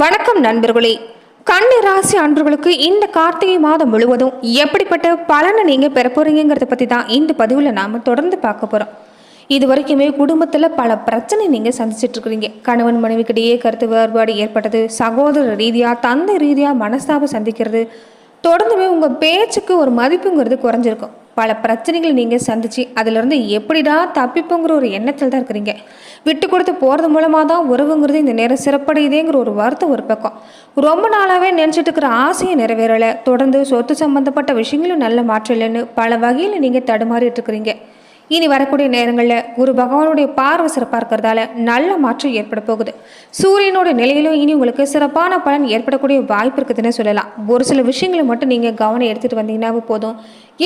வணக்கம் நண்பர்களே. கன்னி ராசி அன்பர்களுக்கு இந்த கார்த்திகை மாதம் முழுவதும் எப்படிப்பட்ட பலனை நீங்க பெற போறீங்கிறத பத்தி தான் இந்த பதிவுல நாம தொடர்ந்து பார்க்க போறோம். இது வரைக்குமே குடும்பத்துல பல பிரச்சனை நீங்க சந்திச்சிட்டு இருக்கிறீங்க. கணவன் மனைவிக்கிடையே கருத்து வேறுபாடு ஏற்பட்டது, சகோதர ரீதியா தந்தை ரீதியா மனஸ்தாபம் சந்திக்கிறது, தொடர்ந்துமே உங்க பேச்சுக்கு ஒரு மதிப்புங்கிறது குறைஞ்சிருக்கும். பல பிரச்சனைகளை நீங்கள் சந்திச்சு அதிலிருந்து எப்படிடா தப்பிப்போங்கிற ஒரு எண்ணத்தில் தான் இருக்கிறீங்க. விட்டு கொடுத்து போகிறது மூலமாக தான் உறவுங்கிறது இந்த நேரம் சிறப்படையுதேங்கிற ஒரு வருத்தம் ஒரு பக்கம். ரொம்ப நாளாகவே நினச்சிட்டு இருக்கிற ஆசையை நிறைவேறலை, தொடர்ந்து சொத்து சம்மந்தப்பட்ட விஷயங்களும் நல்ல மாற்றம் இல்லைன்னு பல வகையில் நீங்கள் தடுமாறிட்டு இருக்கிறீங்க. இனி வரக்கூடிய நேரங்களில் குரு பகவானுடைய பார்வை சிறப்பாக இருக்கிறதால நல்ல மாற்றம் ஏற்பட போகுது. சூரியனோட நிலையிலும் இனி உங்களுக்கு சிறப்பான பலன் ஏற்படக்கூடிய வாய்ப்பு இருக்குதுன்னு சொல்லலாம். ஒரு சில விஷயங்களை மட்டும் நீங்கள் கவனம் எடுத்துகிட்டு வந்தீங்கன்னா போதும்,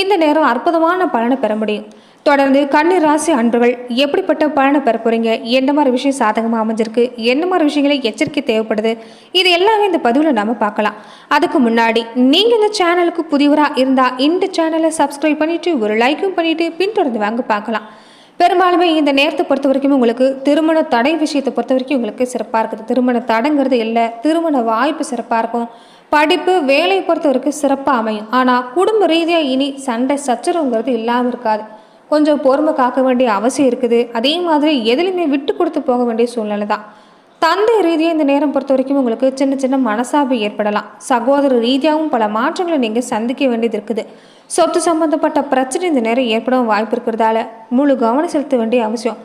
இந்த நேரம் அற்புதமான பலனை பெற முடியும். தொடர்ந்து கன்னி ராசி அன்பர்கள் எப்படிப்பட்ட பலனை பெற போறீங்க, என்ன மாதிரி விஷயம் சாதகமாக அமைஞ்சிருக்கு, என்ன மாதிரி விஷயங்களை எச்சரிக்கை தேவைப்படுது, இது எல்லாமே இந்த பதிவில் நாம பார்க்கலாம். அதுக்கு முன்னாடி நீங்க இந்த சேனலுக்கு புதியவராக இருந்தால் இந்த சேனலை சப்ஸ்கிரைப் பண்ணிட்டு ஒரு லைக்கும் பண்ணிட்டு பின்தொடர்ந்து வாங்க பார்க்கலாம். பெரும்பாலுமே இந்த நேரத்தை பொறுத்த வரைக்கும் உங்களுக்கு திருமண தடை விஷயத்தை பொறுத்த வரைக்கும் உங்களுக்கு சிறப்பாக இருக்குது. திருமண தடைங்கிறது இல்லை, திருமண வாய்ப்பு சிறப்பாக இருக்கும். படிப்பு வேலையை பொறுத்த வரைக்கும் சிறப்பாக அமையும். ஆனால் குடும்ப ரீதியாக இனி சண்டை சச்சரவுங்கிறது இல்லாமல் இருக்காது. கொஞ்சம் பொறுமை காக்க வேண்டிய அவசியம் இருக்குது. அதே மாதிரி எதுலையுமே விட்டு கொடுத்து போக வேண்டிய சூழ்நிலை தான். தந்தை ரீதியாக இந்த நேரம் பொறுத்த வரைக்கும் உங்களுக்கு சின்ன சின்ன மனசாபு ஏற்படலாம். சகோதர ரீதியாகவும் பல மாற்றங்களை நீங்கள் சந்திக்க வேண்டியது இருக்குது. சொத்து சம்பந்தப்பட்ட பிரச்சனை இந்த நேரம் ஏற்படவும் வாய்ப்பு இருக்கிறதால முழு கவனம் செலுத்த வேண்டிய அவசியம்.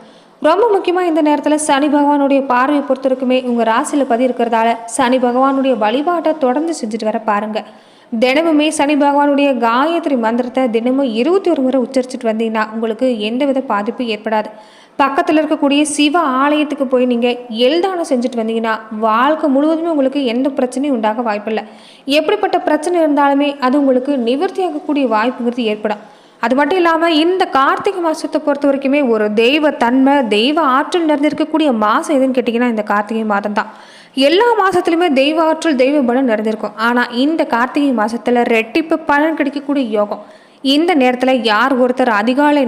ரொம்ப முக்கியமாக இந்த நேரத்தில் சனி பகவானுடைய பார்வையை பொறுத்த வரைக்குமே உங்கள் ராசியில் பதி இருக்கிறதால சனி பகவானுடைய வழிபாட்டை தொடர்ந்து செஞ்சுட்டு வர பாருங்கள். தினமுமே சனி பகவானுடைய காயத்ரி மந்திரத்தை தினமும் 21 முறை உச்சரிச்சுட்டு வந்தீங்கன்னா உங்களுக்கு எந்தவித பாதிப்பும் ஏற்படாது. பக்கத்தில் இருக்கக்கூடிய சிவ ஆலயத்துக்கு போய் நீங்கள் எல்தானம் செஞ்சுட்டு வந்தீங்கன்னா வாழ்க்கை முழுவதுமே உங்களுக்கு எந்த பிரச்சனையும் உண்டாக வாய்ப்பில்லை. எப்படிப்பட்ட பிரச்சனை இருந்தாலுமே அது உங்களுக்கு நிவர்த்தியாகக்கூடிய வாய்ப்புங்கிறது ஏற்படும். அது மட்டும் இல்லாமல் இந்த கார்த்திகை மாதத்தை பொறுத்த வரைக்குமே ஒரு தெய்வ தன்மை தெய்வ ஆற்றல் நிறைந்திருக்கக்கூடிய மாதம் எதுன்னு கேட்டிங்கன்னா இந்த கார்த்திகை மாதம் தான். எல்லா மாதத்துலையுமே தெய்வ ஆற்றல் தெய்வ பலம் நிறைந்திருக்கும். ஆனால் இந்த கார்த்திகை மாதத்தில் ரெட்டிப்பு பலன் கிடைக்கக்கூடிய யோகம். இந்த நேரத்தில் யார் ஒருத்தர் அதிகாலை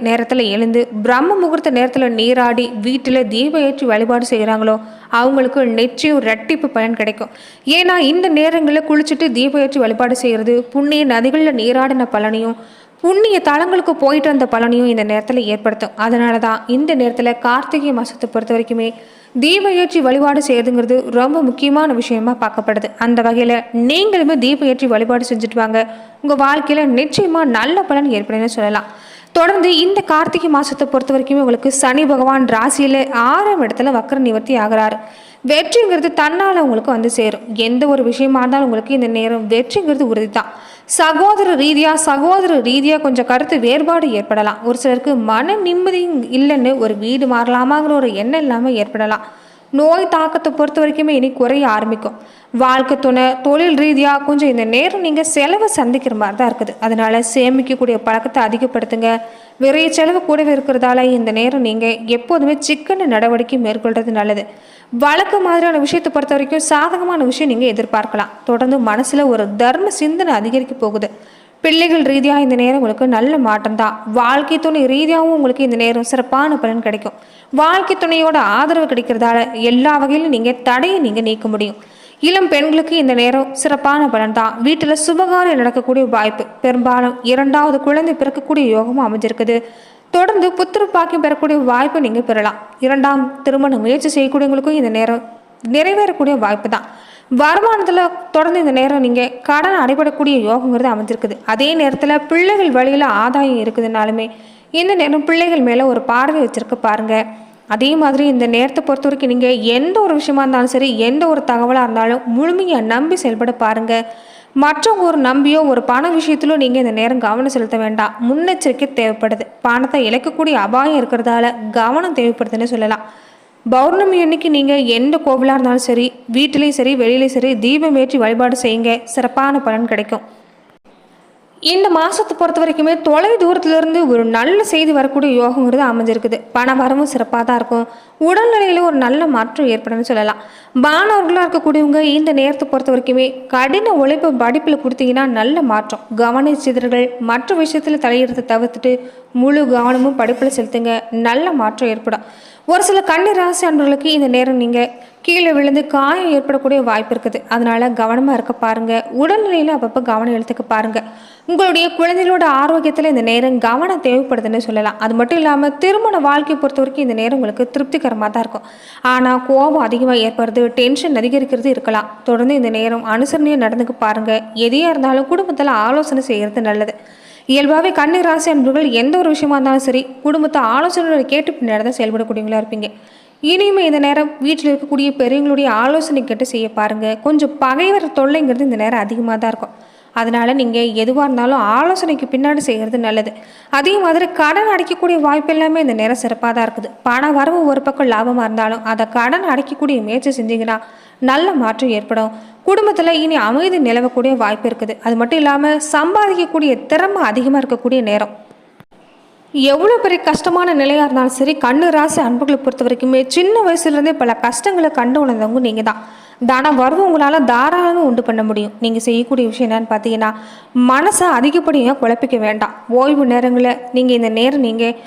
நேரத்தில் எழுந்து பிரம்ம முகூர்த்த நேரத்தில் நீராடி வீட்டில் தீப ஏற்றி வழிபாடு செய்கிறாங்களோ அவங்களுக்கு நிச்சயம் ரெட்டிப்பு பலன் கிடைக்கும். ஏன்னா இந்த நேரங்களில் குளிச்சுட்டு தீப ஏற்றி வழிபாடு செய்கிறது புண்ணிய நதிகளில் நீராடின பலனையும் புண்ணிய தலங்களுக்கு போயிட்டு வந்த பலனையும் இந்த நேரத்தில் ஏற்படுத்தும். அதனால தான் இந்த நேரத்தில் கார்த்திகை மாதத்தை பொறுத்த வரைக்குமே தீப ஏற்றி வழிபாடு செய்யறதுங்கிறது ரொம்ப முக்கியமான விஷயமா பார்க்கப்படுது. அந்த வகையில் நீங்களுமே தீப ஏற்றி வழிபாடு செஞ்சுட்டு வாங்க. உங்கள் வாழ்க்கையில் நிச்சயமாக நல்ல பலன் ஏற்படுன்னு சொல்லலாம். தொடர்ந்து இந்த கார்த்திகை மாதத்தை பொறுத்த வரைக்குமே உங்களுக்கு சனி பகவான் ராசியில் 6ஆம் இடத்துல வக்ர நிவர்த்தி ஆகிறாரு. வெற்றிங்கிறது தன்னால் உங்களுக்கு வந்து சேரும். எந்த ஒரு விஷயமா இருந்தாலும் உங்களுக்கு இந்த நேரம் வெற்றிங்கிறது உறுதி தான். சகோதர ரீதியாக கொஞ்சம் கருத்து வேறுபாடு ஏற்படலாம். ஒரு சிலருக்கு மன நிம்மதி இல்லைன்னு ஒரு வீடு மாறலாமாங்கிற ஒரு எண்ணம் இல்லாமல் ஏற்படலாம். நோய் தாக்கத்தை பொறுத்த வரைக்குமே இனி குறைய ஆரம்பிக்கும். வாழ்க்கை துணை தொழில் ரீதியாக கொஞ்சம் இந்த நேரம் நீங்கள் செலவை சந்திக்கிற மாதிரி தான் இருக்குது. அதனால சேமிக்கக்கூடிய பழக்கத்தை அதிகப்படுத்துங்க. விரைய செலவு கூடவே இருக்கிறதால இந்த நேரம் நீங்கள் எப்போதுமே சிக்கன நடவடிக்கை மேற்கொள்வது நல்லது. வழக்கு மாதிரியான விஷயத்தை பொறுத்த வரைக்கும் சாதகமான விஷயம் நீங்கள் எதிர்பார்க்கலாம். தொடர்ந்து மனசில் ஒரு தர்ம சிந்தனை அதிகரிக்க போகுது. பிள்ளைகள் ரீதியாக இந்த நேரம் உங்களுக்கு நல்ல மாற்றம் தான். வாழ்க்கை துணை ரீதியாகவும் உங்களுக்கு இந்த நேரம் சிறப்பான பலன் கிடைக்கும். வாழ்க்கை துணையோட ஆதரவு கிடைக்கிறதால எல்லா வகையிலும் நீங்கள் தடையை நீங்கள் நீக்க முடியும். இளம் பெண்களுக்கு இந்த நேரம் சிறப்பான பலன் தான். வீட்டில் சுபகாரியம் நடக்கக்கூடிய வாய்ப்பு, பெரும்பாலும் 2வது குழந்தை பிறக்கக்கூடிய யோகமும் அமைஞ்சிருக்குது. தொடர்ந்து புத்திர பாக்கியம் பெறக்கூடிய வாய்ப்பு நீங்கள் பெறலாம். 2ஆம் திருமண முயற்சி செய்யக்கூடியவங்களுக்கும் இந்த நேரம் நிறைவேறக்கூடிய வாய்ப்பு தான். வருமானத்தில் தொடர்ந்து இந்த நேரம் நீங்கள் கடன் அடைபடக்கூடிய யோகங்கிறது அமைஞ்சிருக்குது. அதே நேரத்தில் பிள்ளைகள் வழியில் ஆதாயம் இருக்குதுனாலுமே இந்த நேரம் பிள்ளைகள் மேலே ஒரு பார்வை வச்சுருக்க பாருங்கள். அதே மாதிரி இந்த நேரத்தை பொறுத்த வரைக்கும் நீங்கள் எந்த ஒரு விஷயமா இருந்தாலும் சரி, எந்த ஒரு தகவலாக இருந்தாலும் முழுமையாக நம்பி செயல்பட பாருங்கள். மற்றவங்க ஒரு நம்பியோ ஒரு பண விஷயத்திலோ நீங்கள் இந்த நேரம் கவனம் செலுத்த வேண்டாம். முன்னெச்சரிக்கை தேவைப்படுது. பணத்தை இழக்கக்கூடிய அபாயம் இருக்கிறதால கவனம் தேவைப்படுதுன்னு சொல்லலாம். பௌர்ணமி அன்னைக்கு நீங்கள் எந்த கோவிலாக இருந்தாலும் சரி, வீட்டிலையும் சரி வெளியிலையும் சரி தீபம் ஏற்றி வழிபாடு செய்யுங்க. சிறப்பான பலன் கிடைக்கும். இந்த மாதத்தை பொறுத்த வரைக்குமே தொலை தூரத்துலேருந்து ஒரு நல்ல செய்தி வரக்கூடிய யோகங்கிறது அமைஞ்சிருக்குது. பண வரவும் சிறப்பாக தான் இருக்கும். உடல்நிலையில் ஒரு நல்ல மாற்றம் ஏற்படும்னு சொல்லலாம். மாணவர்களாக இருக்கக்கூடியவங்க இந்த நேரத்தை பொறுத்த வரைக்குமே கடின உழைப்பு படிப்பில் கொடுத்தீங்கன்னா நல்ல மாற்றம். கவனிச்சிதர்கள் மற்ற விஷயத்தில் தலையிடுறதை தவிர்த்துட்டு முழு கவனமும் படிப்பில் செலுத்துங்க. நல்ல மாற்றம் ஏற்படும். ஒரு சில கன்னி ராசி அன்பர்களுக்கு இந்த நேரம் நீங்கள் கீழே விழுந்து காயம் ஏற்படக்கூடிய வாய்ப்பு இருக்குது. அதனால கவனமாக இருக்க பாருங்க. உடல்நிலையில் அப்பப்போ கவனம் எடுத்துக்க பாருங்க. உங்களுடைய குழந்தைகளோட ஆரோக்கியத்தில் இந்த நேரம் கவனம் தேவைப்படுதுன்னு சொல்லலாம். அது மட்டும் இல்லாமல் திருமண வாழ்க்கையை பொறுத்த வரைக்கும் இந்த நேரம் உங்களுக்கு திருப்திகரமாக தான் இருக்கும். ஆனால் கோபம் அதிகமாக ஏற்படுறது, டென்ஷன் அதிகரிக்கிறது இருக்கலாம். தொடர்ந்து இந்த நேரம் அனுசரணையாக நடந்துக்க பாருங்க. எதையாக இருந்தாலும் குடும்பத்தில் ஆலோசனை செய்கிறது நல்லது. இயல்பாகவே கன்னி ராசி அன்பர்கள் எந்த ஒரு விஷயமா இருந்தாலும் சரி குடும்பத்தை ஆலோசனை கேட்டு பின்னாடி தான் செயல்படக்கூடியவங்களா இருப்பீங்க. இனிமே இந்த நேரம் வீட்டில் இருக்கக்கூடிய பெரியவங்களுடைய ஆலோசனை கேட்டு செய்ய பாருங்க. கொஞ்சம் பகைவர் தொல்லைங்கிறது இந்த நேரம் அதிகமாக தான் இருக்கும். அதனால நீங்கள் எதுவாக இருந்தாலும் ஆலோசனைக்கு பின்னாடி செய்கிறது நல்லது. அதே மாதிரி கடன் அடைக்கக்கூடிய வாய்ப்பு எல்லாமே இந்த நேரம் சிறப்பாக தான் இருக்குது. பண வரவு ஒரு பக்கம் லாபமாக இருந்தாலும் அதை கடன் அடைக்கக்கூடிய முயற்சி செஞ்சீங்கன்னா நல்ல மாற்றம் ஏற்படும். குடும்பத்தில் இனி அமைதி நிலவக்கூடிய வாய்ப்பு இருக்குது. அது மட்டும் இல்லாமல் சம்பாதிக்கக்கூடிய திறமை அதிகமாக இருக்கக்கூடிய நேரம். எவ்வளோ பெரிய கஷ்டமான நிலையாக இருந்தாலும் சரி கண்ணு ராசி அன்புகளை பொறுத்த வரைக்குமே சின்ன வயசுலேருந்தே பல கஷ்டங்களை கண்டு உணர்ந்தவங்க நீங்கள் தான். தனம் வரவு உங்களால் தாராளமாக உண்டு பண்ண முடியும். நீங்கள் செய்யக்கூடிய விஷயம் என்னன்னு பார்த்தீங்கன்னா மனசை அதிகப்படியாக குழப்பிக்க வேண்டாம். ஓய்வு நேரங்களில் நீங்கள் இந்த நேரம் நீங்கள்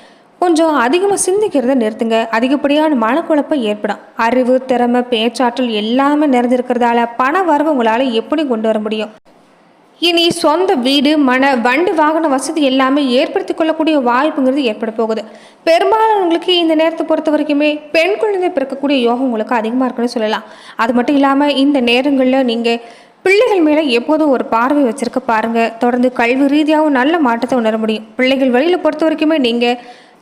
கொஞ்சம் அதிகமாக சிந்திக்கிறத நிறுத்துங்க. அதிகப்படியான மனக்குழப்பம் ஏற்படும். அறிவு, திறமை, பேச்சாற்றல் எல்லாமே நிறைஞ்சிருக்கிறதால பண வரவு உங்களால் எப்படி கொண்டு வர முடியும். இனி சொந்த வீடு, வண்டி, வாகன வசதி எல்லாமே ஏற்படுத்தி கொள்ளக்கூடிய வாய்ப்புங்கிறது ஏற்பட போகுது. பெரும்பாலானவங்களுக்கு இந்த நேரத்தை பொறுத்த வரைக்குமே பெண் குழந்தை பிறக்கக்கூடிய யோகம் உங்களுக்கு அதிகமாக இருக்குன்னு சொல்லலாம். அது மட்டும் இல்லாமல் இந்த நேரங்களில் நீங்கள் பிள்ளைகள் மேலே எப்போதும் ஒரு பார்வை வச்சுருக்க பாருங்கள். தொடர்ந்து கல்வி ரீதியாகவும் நல்ல மாற்றத்தை உணர முடியும். பிள்ளைகள் வழியில் பொறுத்த வரைக்குமே நீங்கள்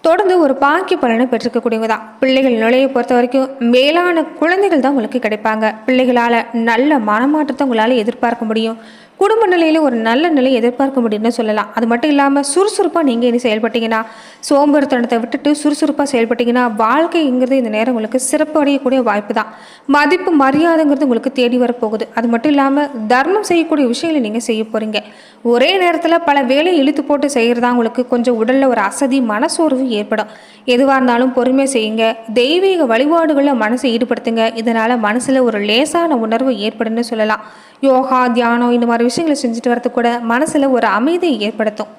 தொடர்ந்து ஒரு பாக்கிய பலனை பெற்றிருக்கக்கூடியவங்க தான். பிள்ளைகள் நிலையை பொறுத்த வரைக்கும் மேலான குழந்தைகள் தான் உங்களுக்கு கிடைப்பாங்க. பிள்ளைகளால் நல்ல மனமாற்றத்தை உங்களால் எதிர்பார்க்க முடியும். குடும்ப நிலையில் ஒரு நல்ல நிலையை எதிர்பார்க்க முடியும்னு சொல்லலாம். அது மட்டும் இல்லாமல் சுறுசுறுப்பாக நீங்கள் இனி செயல்பட்டீங்கன்னா சோம்பேறித்தனத்தை விட்டுட்டு சுறுசுறுப்பாக செயல்பட்டீங்கன்னா வாழ்க்கைங்கிறது இந்த நேரம் உங்களுக்கு சிறப்பு அடையக்கூடிய வாய்ப்பு தான். மதிப்பு, மரியாதைங்கிறது உங்களுக்கு தேடி வரப்போகுது. அது மட்டும் இல்லாமல் தர்மம் செய்யக்கூடிய விஷயங்களை நீங்கள் செய்ய போகிறீங்க. ஒரே நேரத்தில் பல வேலையை இழுத்து போட்டு செய்கிறதா உங்களுக்கு கொஞ்சம் உடலில் ஒரு அசதி, மனசோர்வு ஏற்படும். எதுவாக இருந்தாலும் பொறுமையாக செய்யுங்க. தெய்வீக வழிபாடுகளில் மனசை ஈடுபடுத்துங்க. இதனால் மனசில் ஒரு லேசான உணர்வு ஏற்படுன்னு சொல்லலாம். யோகா, தியானம் இந்த மாதிரி விஷயங்களை செஞ்சுட்டு வரது கூட மனசில் ஒரு அமைதியை ஏற்படுத்தும்.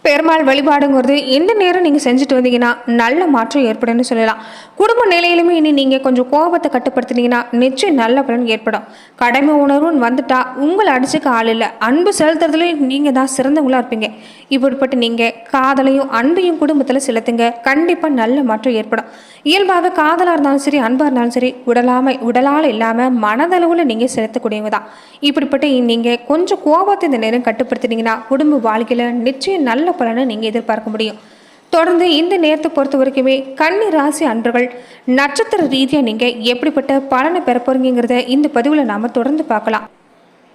பெருமாள் வழிபாடுங்கிறது எந்த நேரம் நீங்கள் செஞ்சுட்டு வந்தீங்கன்னா நல்ல மாற்றம் ஏற்படும்னு சொல்லலாம். குடும்ப நிலையிலுமே இனி நீங்கள் கொஞ்சம் கோபத்தை கட்டுப்படுத்தினீங்கன்னா நிச்சயம் நல்ல பலன் ஏற்படும். கடமை உணர்வுன்னு வந்துட்டா உங்களை அடிச்சுக்க ஆள் இல்லை. அன்பு செலுத்துறதுலேயும் நீங்கள் தான் சிறந்தவங்களா இருப்பீங்க. இப்படிப்பட்ட நீங்கள் காதலையும் அன்பையும் குடும்பத்தில் செலுத்துங்க. கண்டிப்பாக நல்ல மாற்றம் ஏற்படும். இயல்பாக காதலாக இருந்தாலும் சரி, அன்பாக இருந்தாலும் சரி, உடலால் இல்லாமல் மனதளவில் நீங்கள் செலுத்தக்கூடியவங்க தான். இப்படிப்பட்ட நீங்கள் கொஞ்சம் கோபத்தை இந்த நேரம் கட்டுப்படுத்தினீங்கன்னா குடும்ப வாழ்க்கையில் நிச்சயம் நல்ல பலனை நீங்கள் எதிர்பார்க்க முடியும். தொடர்ந்து இந்த நேரத்தை பொறுத்த வரைக்குமே கன்னி ராசி அன்பர்கள் நட்சத்திர ரீதியாக நீங்கள் எப்படிப்பட்ட பலனை பெற போறீங்கிறத இந்த பதிவில் நாம் தொடர்ந்து பார்க்கலாம்.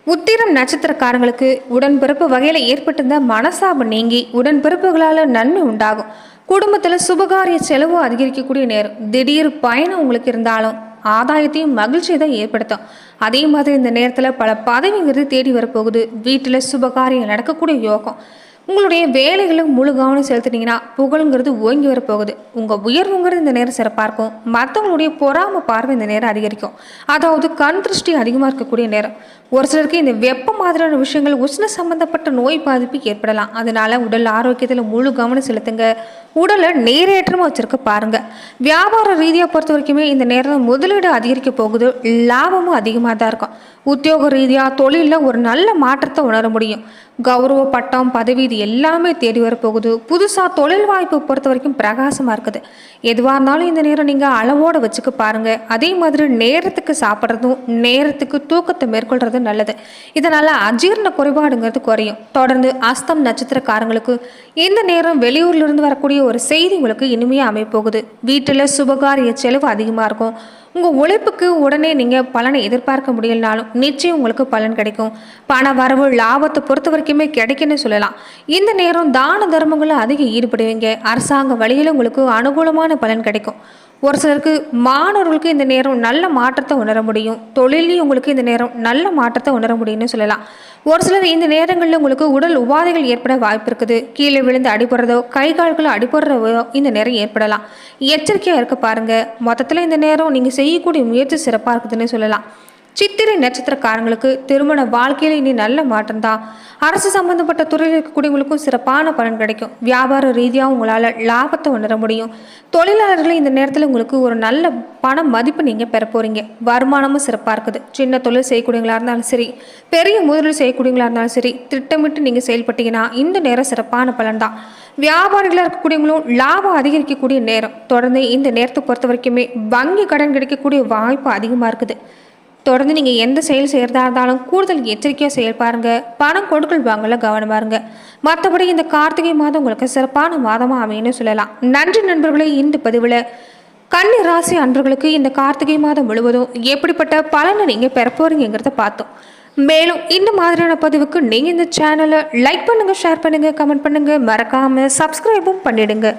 உத்திரம் நட்சத்திரக்காரங்களுக்கு உடன்பிறப்பு வகையில் ஏற்பட்டிருந்த மனசாபம் நீங்கி உடன்பிறப்புகளால் நன்மை உண்டாகும். குடும்பத்தில் சுபகாரிய செலவு அதிகரிக்கக்கூடிய நேரம். திடீர் பயணம் உங்களுக்கு இருந்தாலும் ஆதாயத்தையும் மகிழ்ச்சியை தான் ஏற்படுத்தும். அதே மாதிரி இந்த நேரத்தில் பல பதவிங்கிறது தேடி வரப்போகுது. வீட்டில் சுபகாரியம் நடக்கக்கூடிய யோகம். உங்களுடைய வேலைகளும் முழு கவனம் செலுத்தினீங்கன்னா புகழுங்கிறது ஓங்கி வரப்போகுது. உங்கள் உயர்வுங்கிறது இந்த நேரம் சிறப்பாக இருக்கும். மற்றவங்களுடைய பொறாம பார்வை இந்த நேரம் அதிகரிக்கும். அதாவது கண் திருஷ்டி அதிகமாக இருக்கக்கூடிய நேரம். ஒரு சிலருக்கு இந்த வெப்ப மாதிரியான விஷயங்கள் உஷ்ண சம்பந்தப்பட்ட நோய் பாதிப்பு ஏற்படலாம். அதனால உடல் ஆரோக்கியத்தில் முழு கவனம் செலுத்துங்க. உடலை நேரேற்றமாக வச்சிருக்க பாருங்க. வியாபார ரீதியாக பொறுத்த வரைக்குமே இந்த நேரம் முதலீடு அதிகரிக்க போகுது. லாபமும் அதிகமாக தான் இருக்கும். உத்தியோக ரீதியாக தொழிலில் ஒரு நல்ல மாற்றத்தை உணர முடியும். கௌரவ, பட்டம், பதவி இது எல்லாமே தேடி வரப்போகுது. புதுசாக தொழில் வாய்ப்பு பொறுத்த வரைக்கும் பிரகாசமாக இருக்குது. எதுவாக இருந்தாலும் இந்த நேரம் நீங்கள் அளவோடு வச்சுக்க பாருங்கள். அதே மாதிரி நேரத்துக்கு சாப்பிட்றதும் நேரத்துக்கு தூக்கத்தை மேற்கொள்றதும் நல்லது. இதனால் அஜீரண குறைபாடுங்கிறது குறையும். தொடர்ந்து அஸ்தம் நட்சத்திரக்காரங்களுக்கு இந்த நேரம் வெளியூர்லேருந்து வரக்கூடிய ஒரு செய்தி உங்களுக்கு இனிமையாக அமைப்போகுது. வீட்டில் சுபகாரிய செலவு அதிகமாக இருக்கும். உங்கள் உழைப்புக்கு உடனே நீங்கள் பலனை எதிர்பார்க்க முடியலனாலும் நிச்சயம் உங்களுக்கு பலன் கிடைக்கும். பண வரவு, லாபத்தை பொறுத்த வரைக்குமே கிடைக்குன்னு சொல்லலாம். இந்த நேரம் தான தர்மங்களை அதிக ஈடுபடுவீங்க. அரசாங்க வழியில் உங்களுக்கு அனுகூலமான பலன் கிடைக்கும். ஒரு சிலருக்கு மாணவர்களுக்கு இந்த நேரம் நல்ல மாற்றத்தை உணர முடியும். தொழிலையும் உங்களுக்கு இந்த நேரம் நல்ல மாற்றத்தை உணர முடியும்னு சொல்லலாம். ஒரு சிலர் இந்த நேரங்களில் உங்களுக்கு உடல் உபாதைகள் ஏற்பட வாய்ப்பு இருக்குது. கீழே விழுந்து அடிபடுறதோ, கை கால்களை அடிபடுறதோ இந்த நேரம் ஏற்படலாம். எச்சரிக்கையாக இருக்க பாருங்க. மொத்தத்தில் இந்த நேரம் நீங்கள் செய்யக்கூடிய முயற்சி சிறப்பாக இருக்குதுன்னு சொல்லலாம். சித்திரை நட்சத்திரக்காரங்களுக்கு திருமண வாழ்க்கையில் இனி நல்ல மாற்றம் தான். அரசு சம்பந்தப்பட்ட துறையில் இருக்கக்கூடியவங்களுக்கும் சிறப்பான பலன் கிடைக்கும். வியாபார ரீதியாக உங்களால் லாபத்தை உணர முடியும். தொழிலாளர்கள் இந்த நேரத்தில் உங்களுக்கு ஒரு நல்ல பண மதிப்பு நீங்கள் பெற போகிறீங்க. வருமானமும் சிறப்பாக இருக்குது. சின்ன தொழில் செய்யக்கூடியவங்களா இருந்தாலும் சரி, பெரிய முதலீடு செய்யக்கூடியவங்களா இருந்தாலும் சரி, திட்டமிட்டு நீங்கள் செயல்பட்டீங்கன்னா இந்த நேரம் சிறப்பான பலன் தான். வியாபாரிகளாக இருக்கக்கூடியவங்களும் லாபம் அதிகரிக்கக்கூடிய நேரம். தொடர்ந்து இந்த நேரத்தை பொறுத்த வரைக்குமே வங்கி கடன் கிடைக்கக்கூடிய வாய்ப்பு அதிகமாக இருக்குது. தொடர்ந்து நீங்கள் எந்த செயல் செய்கிறதா இருந்தாலும் கூடுதல் எச்சரிக்கையாக செயல் பாருங்கள். பணம் கொடுக்கல் வாங்கல கவனமாக இருங்க. மற்றபடி இந்த கார்த்திகை மாதம் உங்களுக்கு சிறப்பான மாதமாக அமையன்னு சொல்லலாம். நன்றி நண்பர்களே. இந்த பதிவில் கன்னி ராசி அன்பர்களுக்கு இந்த கார்த்திகை மாதம் முழுவதும் எப்படிப்பட்ட பலனை நீங்கள் பெற போகிறீங்கிறத பார்த்தோம். மேலும் இந்த மாதிரியான பதிவுக்கு நீங்கள் இந்த சேனலை லைக் பண்ணுங்கள், ஷேர் பண்ணுங்கள், கமெண்ட் பண்ணுங்கள், மறக்காமல் சப்ஸ்கிரைபும் பண்ணிடுங்க.